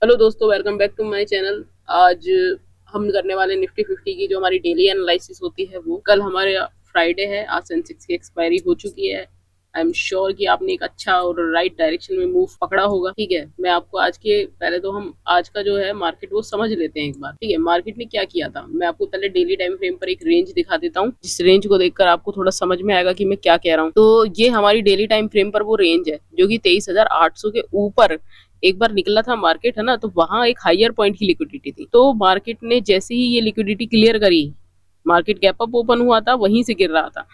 Hello दोस्तों, welcome back to my channel. आज हम करने वाले निफ्टी 50 की जो हमारी डेली एनालिसिस होती है वो कल हमारे फ्राइडे है। आज सेंसेक्स की एक्सपायरी हो चुकी है। आई एम श्योर कि आपने एक अच्छा और राइट डायरेक्शन में मूव पकड़ा होगा। ठीक है, मैं आपको आज के पहले तो हम आज का जो है मार्केट वो समझ लेते हैं एक बार। ठीक है, मार्केट ने क्या किया था मैं आपको पहले डेली टाइम फ्रेम पर एक रेंज दिखा देता हूँ, जिस रेंज को देखकर आपको थोड़ा समझ में आएगा कि मैं क्या कह रहा हूँ। तो ये हमारी डेली टाइम फ्रेम पर वो रेंज है जो कि 23,800 के ऊपर एक बार निकला था मार्केट, है ना। तो वहां एक हायर पॉइंट की लिक्विडिटी थी। तो मार्केट ने जैसे ही ये लिक्विडिटी क्लियर करी, मार्केट गैप अप ओपन हुआ था, वहीं से गिर रहा था।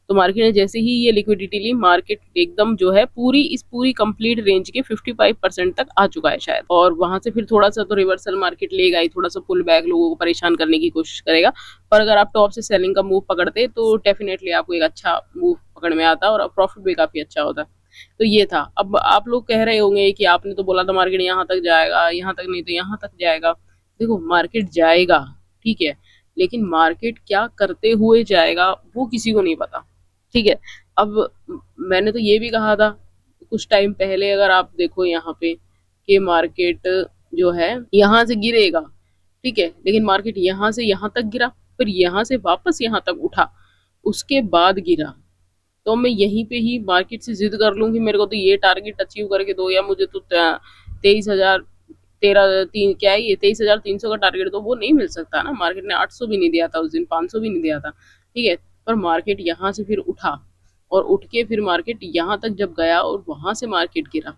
तो मार्केट ने जैसे ही ये लिक्विडिटी ली, मार्केट एकदम जो है पूरी कंप्लीट रेंज के 55% तक आ चुका है शायद। और वहां से फिर थोड़ा सा तो रिवर्सल मार्केट लेगा ही, थोड़ा सा पुल बैक लोगों को परेशान करने की कोशिश करेगा। पर अगर आप टॉप से सेलिंग का मूव पकड़ते तो डेफिनेटली आपको एक अच्छा मूव पकड़ में आता और प्रॉफिट भी काफी अच्छा होता। तो ये था। अब आप लोग कह रहे होंगे कि आपने तो बोला था मार्केट यहाँ तक जाएगा, यहाँ तक नहीं तो यहाँ तक जाएगा। देखो, मार्केट जाएगा, ठीक है, लेकिन मार्केट क्या करते हुए जाएगा वो किसी को नहीं पता। ठीक है। अब मैंने तो ये भी कहा था कुछ टाइम पहले, अगर आप देखो यहाँ पे कि मार्केट जो है यहाँ से गिरेगा, ठीक है, लेकिन मार्केट यहाँ से यहाँ तक गिरा, फिर यहाँ से वापस यहाँ तक उठा, उसके बाद गिरा। तो मैं यहीं पे ही मार्केट से जिद कर लूँ कि मेरे को तो ये टारगेट अचीव करके दो, या मुझे तो 23,000 तेरह तीन क्या है ये 23,300 का टारगेट, तो वो नहीं मिल सकता ना। मार्केट ने 800 भी नहीं दिया था उस दिन, 500 भी नहीं दिया था। ठीक है। पर मार्केट यहाँ से फिर उठा, और उठ के फिर मार्केट यहाँ तक जब गया और वहां से मार्केट गिरा।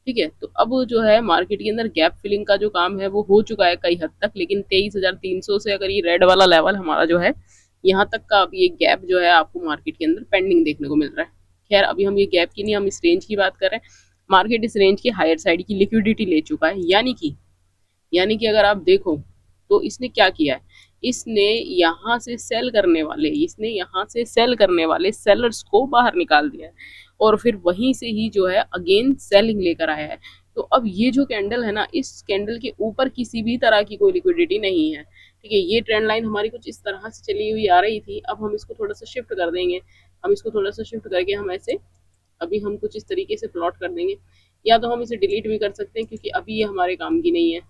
ठीक है। तो अब जो है मार्केट के अंदर गैप फिलिंग का जो काम है वो हो चुका है कई हद तक, लेकिन 23,300 से अगर ये रेड वाला लेवल हमारा जो है यहाँ तक का, अब ये गैप जो है आपको मार्केट के अंदर पेंडिंग देखने को मिल रहा है। खैर, अभी हम ये गैप की नहीं, हम इस रेंज की बात कर रहे हैं। मार्केट इस रेंज की हायर साइड की लिक्विडिटी ले चुका है, यानी कि अगर आप देखो तो इसने क्या किया है, इसने यहाँ से सेल करने वाले सेलर्स को बाहर निकाल दिया है, और फिर वहीं से ही जो है अगेन सेलिंग लेकर आया है। तो अब ये जो कैंडल है ना, इस कैंडल के ऊपर किसी भी तरह की कोई लिक्विडिटी नहीं है। ठीक है, ये ट्रेंड लाइन हमारी कुछ इस तरह से चली हुई आ रही थी। अब हम इसको थोड़ा सा शिफ्ट कर देंगे, हम इसको थोड़ा सा शिफ्ट करके हम ऐसे अभी हम कुछ इस तरीके से प्लॉट कर देंगे, या तो हम इसे डिलीट भी कर सकते हैं क्योंकि अभी ये हमारे काम की नहीं है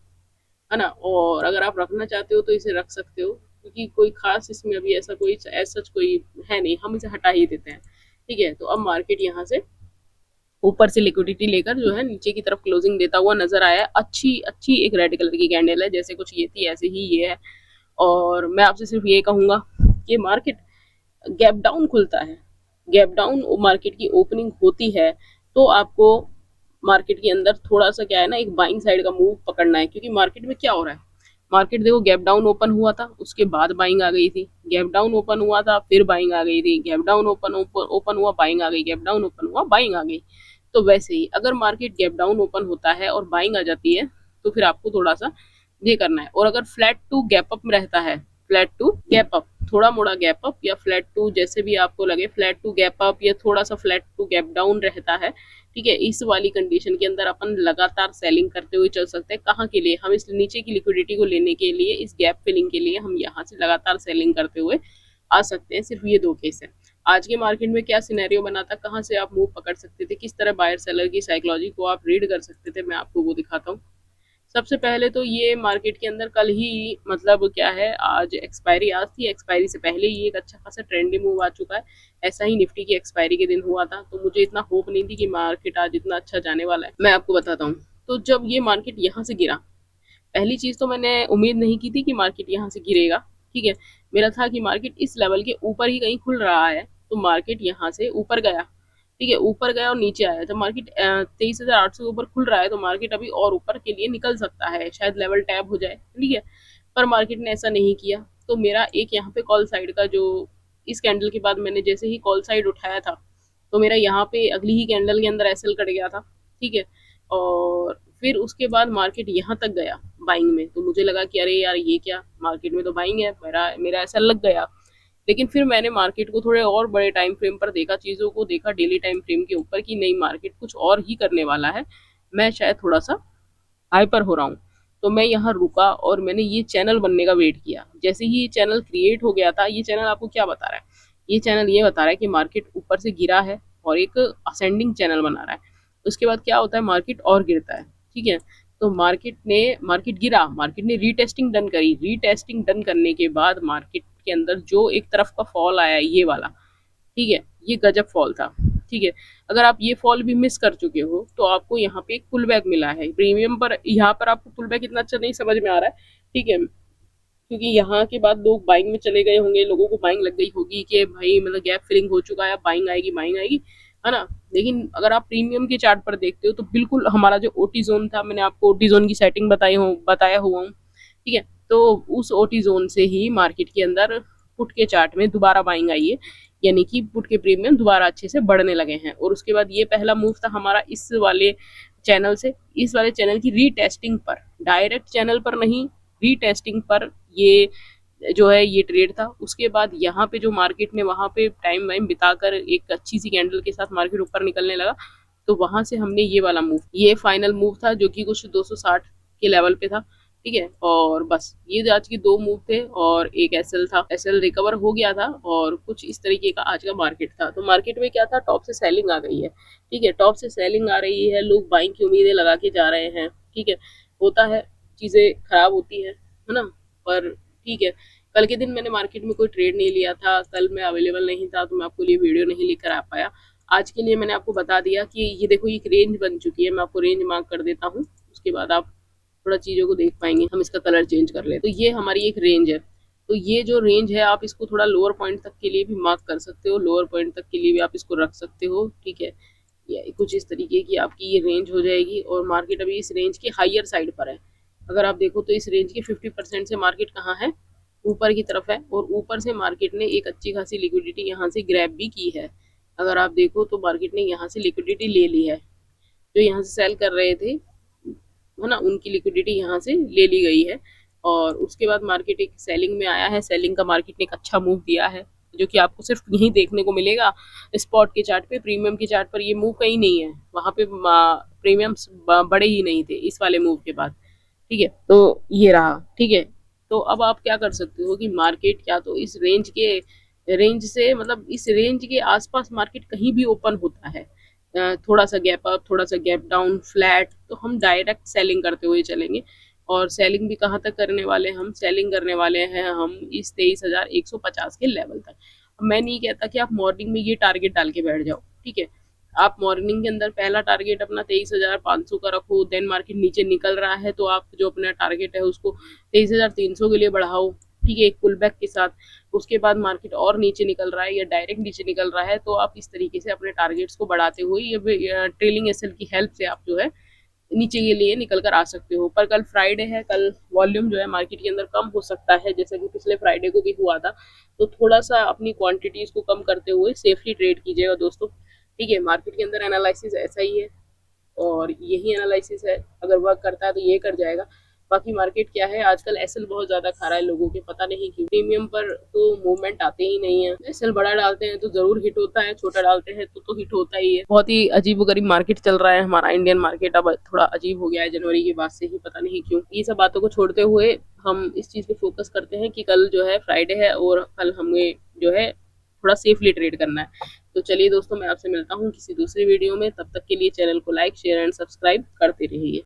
ना। और अगर आप रखना चाहते हो तो इसे रख सकते हो, क्योंकि कोई खास इसमें अभी ऐसा कोई ऐसा कोई है नहीं, हम इसे हटा ही देते हैं। ठीक है। तो अब मार्केट यहाँ से ऊपर से लिक्विडिटी लेकर जो है नीचे की तरफ क्लोजिंग देता हुआ नजर आया है। अच्छी अच्छी एक रेड कलर की कैंडल है, जैसे कुछ ये थी ऐसे ही ये है। और मैं आपसे सिर्फ ये कहूंगा कि मार्केट गैप डाउन खुलता है, गैप डाउन मार्केट की ओपनिंग होती है, तो आपको मार्केट के अंदर थोड़ा सा क्या है ना, एक बाइंग साइड का मूव पकड़ना है। क्योंकि मार्केट में क्या हो रहा है, मार्केट देखो गैप डाउन ओपन हुआ था, उसके बाद बाइंग आ गई थी, गैप डाउन ओपन हुआ था, फिर बाइंग आ गई थी, गैप डाउन ओपन हुआ, बाइंग आ गई, गैप डाउन ओपन हुआ, बाइंग आ गई। तो वैसे ही अगर मार्केट गैप डाउन ओपन होता है और बाइंग आ जाती है, तो फिर आपको थोड़ा सा ये करना है। और अगर फ्लैट टू गैप अप में रहता है, फ्लैट टू गैप अप, थोड़ा मोड़ा गैप अप, या फ्लैट टू जैसे भी आपको लगे, फ्लैट टू गैप अप या थोड़ा सा फ्लैट टू गैप डाउन रहता है, ठीक है, इस वाली कंडीशन के अंदर अपन लगातार सेलिंग करते हुए चल सकते हैं। कहाँ के लिए, हम इस नीचे की लिक्विडिटी को लेने के लिए, इस गैप फिलिंग के लिए हम यहाँ से लगातार सेलिंग करते हुए आ सकते हैं। सिर्फ ये दो केस है। आज के मार्केट में क्या सिनेरियो बना था, कहाँ से आप मूव पकड़ सकते थे, किस तरह बायर सेलर की साइकोलॉजी को आप रीड कर सकते थे, मैं आपको वो दिखाता हूँ। सबसे पहले तो ये मार्केट के अंदर कल ही, मतलब क्या है, आज एक्सपायरी आज थी, एक्सपायरी से पहले ही एक अच्छा खासा ट्रेंडी मूव आ चुका है। ऐसा ही निफ्टी की एक्सपायरी के दिन हुआ था, तो मुझे इतना होप नहीं थी कि मार्केट आज इतना अच्छा जाने वाला है। मैं आपको बताता हूँ। तो जब ये मार्केट यहाँ से गिरा, पहली चीज तो मैंने उम्मीद नहीं की थी कि मार्केट यहाँ से गिरेगा। ठीक है, मेरा था कि मार्केट इस लेवल के ऊपर ही कहीं खुल रहा है, तो मार्केट यहाँ से ऊपर गया। ठीक है, ऊपर गया और नीचे आया। जब मार्केट 23,800 के ऊपर खुल रहा है तो मार्केट अभी और ऊपर के लिए निकल सकता है, शायद लेवल टैप हो जाए। ठीक है, पर मार्केट ने ऐसा नहीं किया। तो मेरा एक यहाँ पे कॉल साइड का जो, इस कैंडल के बाद मैंने जैसे ही कॉल साइड उठाया था, तो मेरा यहाँ पे अगली ही कैंडल के अंदर एसएल कट गया था। ठीक है, और फिर उसके बाद मार्केट यहाँ तक गया बाइंग में, तो मुझे लगा कि अरे यार ये क्या, मार्केट में तो बाइंग है, मेरा मेरा ऐसा लग गया। लेकिन फिर मैंने मार्केट को थोड़े और बड़े टाइम फ्रेम पर देखा, चीज़ों को देखा डेली टाइम फ्रेम के ऊपर, कि नहीं मार्केट कुछ और ही करने वाला है, मैं शायद थोड़ा सा हाइपर हो रहा हूँ। तो मैं यहाँ रुका और मैंने ये चैनल बनने का वेट किया। जैसे ही ये चैनल क्रिएट हो गया था, ये चैनल आपको क्या बता रहा है, ये चैनल ये बता रहा है कि मार्केट ऊपर से गिरा है और एक असेंडिंग चैनल बना रहा है। उसके बाद क्या होता है, मार्केट और गिरता है। ठीक है, तो मार्केट गिरा, मार्केट ने रीटेस्टिंग डन करी, रीटेस्टिंग डन करने के बाद मार्केट के अंदर जो एक तरफ का फॉल आया ये वाला, ठीक है, ये गजब फॉल था। ठीक है, अगर आप ये फॉल भी मिस कर चुके हो तो आपको यहाँ पे एक पुल बैक मिला है प्रीमियम पर। यहाँ पर आपको पुल बैक इतना अच्छा नहीं समझ में आ रहा है, ठीक है, क्योंकि यहाँ के बाद लोग बाइंग में चले गए होंगे, लोगों को बाइंग लग गई होगी कि भाई मतलब गैप फिलिंग हो चुका है, बाइंग आएगी, है ना। लेकिन अगर आप प्रीमियम के चार्ट पर देखते हो तो बिल्कुल हमारा जो ओटी जोन था, मैंने आपको ओटी जोन की सेटिंग बताया हुआ हूँ, ठीक है, तो उस ओटी जोन से ही मार्केट के अंदर पुट के चार्ट में दोबारा बाइंग आई है, यानी कि पुट के प्रीमियम दोबारा अच्छे से बढ़ने लगे हैं। और उसके बाद ये पहला मूव था हमारा इस वाले चैनल से, इस वाले चैनल की रीटेस्टिंग पर, डायरेक्ट चैनल पर नहीं, रीटेस्टिंग पर ये जो है ये ट्रेड था। उसके बाद यहाँ पे जो मार्केट ने वहाँ पे टाइम वाइम बिताकर एक अच्छी सी कैंडल के साथ मार्केट ऊपर निकलने लगा, तो वहां से हमने ये वाला मूव, ये फाइनल मूव था जो कि कुछ 260 के लेवल पे था, ठीक है। और बस ये आज के दो मूव थे, और एक एसएल था, एसएल रिकवर हो गया था, और कुछ इस तरीके का आज का मार्केट था। तो मार्केट में क्या था, टॉप से सेलिंग आ गई है, ठीक है, टॉप से सेलिंग आ रही है, लोग बाइंग की उम्मीदें लगा के जा रहे हैं, ठीक है, होता है, चीजें खराब होती है ना, पर ठीक है। कल के दिन मैंने मार्केट में कोई ट्रेड नहीं लिया था, कल मैं अवेलेबल नहीं था तो मैं आपको लिए वीडियो नहीं लेकर आ पाया। आज के लिए मैंने आपको बता दिया कि ये देखो एक रेंज बन चुकी है, मैं आपको रेंज मार्क कर देता हूँ, उसके बाद आप थोड़ा चीज़ों को देख पाएंगे। हम इसका कलर चेंज कर ले, तो ये हमारी एक रेंज है, तो ये जो रेंज है आप इसको थोड़ा लोअर पॉइंट तक के लिए भी मार्क कर सकते हो, लोअर पॉइंट तक के लिए भी आप इसको रख सकते हो, ठीक है। या कुछ इस तरीके की आपकी ये रेंज हो जाएगी, और मार्केट अभी इस रेंज के हाइयर साइड पर है। अगर आप देखो तो इस रेंज के 50% से मार्केट कहाँ है, ऊपर की तरफ है, और ऊपर से मार्केट ने एक अच्छी खासी लिक्विडिटी यहाँ से ग्रैब भी की है। अगर आप देखो तो मार्केट ने यहाँ से लिक्विडिटी ले ली है, जो यहाँ से सेल कर रहे थे, है ना, उनकी लिक्विडिटी यहाँ से ले ली गई है। और उसके बाद मार्केट एक सेलिंग में आया है, सेलिंग का मार्केट ने एक अच्छा मूव दिया है, जो कि आपको सिर्फ यहीं देखने को मिलेगा स्पॉट के चार्ट पे। प्रीमियम के चार्ट पर ये मूव कहीं नहीं है, वहाँ पे प्रीमियम्स बड़े ही नहीं थे इस वाले मूव के बाद, ठीक है। तो ये रहा, ठीक है। तो अब आप क्या कर सकते हो कि मार्केट क्या तो इस रेंज से मतलब इस रेंज के आसपास मार्केट कहीं भी ओपन होता है, थोड़ा सा गैप अप, थोड़ा सा गैप डाउन, फ्लैट, तो हम डायरेक्ट सेलिंग करते हुए चलेंगे। और सेलिंग भी कहाँ तक करने वाले हैं, हम सेलिंग करने वाले हैं हम इस 23,150 के लेवल तक। मैं नहीं कहता कि आप मॉर्निंग में ये टारगेट डाल के बैठ जाओ, ठीक है। आप मॉर्निंग के अंदर पहला टारगेट अपना 23,500 का रखो, देन मार्केट नीचे निकल रहा है तो आप जो अपना टारगेट है उसको 23,300 के लिए बढ़ाओ, ठीक है, एक पुल बैक के साथ। उसके बाद मार्केट और नीचे निकल रहा है या डायरेक्ट नीचे निकल रहा है तो आप इस तरीके से अपने टारगेट्स को बढ़ाते हुए ये ट्रेलिंग एसएल की हेल्प से आप जो है नीचे के लिए निकल कर आ सकते हो। पर कल फ्राइडे है, कल वॉल्यूम जो है मार्केट के अंदर कम हो सकता है, जैसा कि पिछले फ्राइडे को भी हुआ था, तो थोड़ा सा अपनी क्वांटिटीज को कम करते हुए सेफली ट्रेड कीजिएगा दोस्तों, ठीक है। मार्केट के अंदर एनालिसिस ऐसा ही है, और यही एनालिसिस है, अगर वर्क करता है तो ये कर जाएगा। बाकी मार्केट क्या है, आजकल एसएल बहुत ज्यादा खा रहा है लोगों के, पता नहीं क्यों। प्रीमियम पर तो मूवमेंट आते ही नहीं है, एसएल बड़ा डालते हैं तो जरूर हिट होता है, छोटा डालते हैं तो हिट होता ही है। बहुत ही अजीब गरीब मार्केट चल रहा है हमारा इंडियन मार्केट, अब थोड़ा अजीब हो गया है जनवरी के बाद से ही, पता नहीं क्यों। ये सब बातों को छोड़ते हुए हम इस चीज पे फोकस करते हैं कि कल जो है फ्राइडे है, और कल हमें जो है थोड़ा सेफली ट्रेड करना है। तो चलिए दोस्तों, मैं आपसे मिलता हूँ किसी दूसरी वीडियो में, तब तक के लिए चैनल को लाइक शेयर एंड सब्सक्राइब करते रहिए।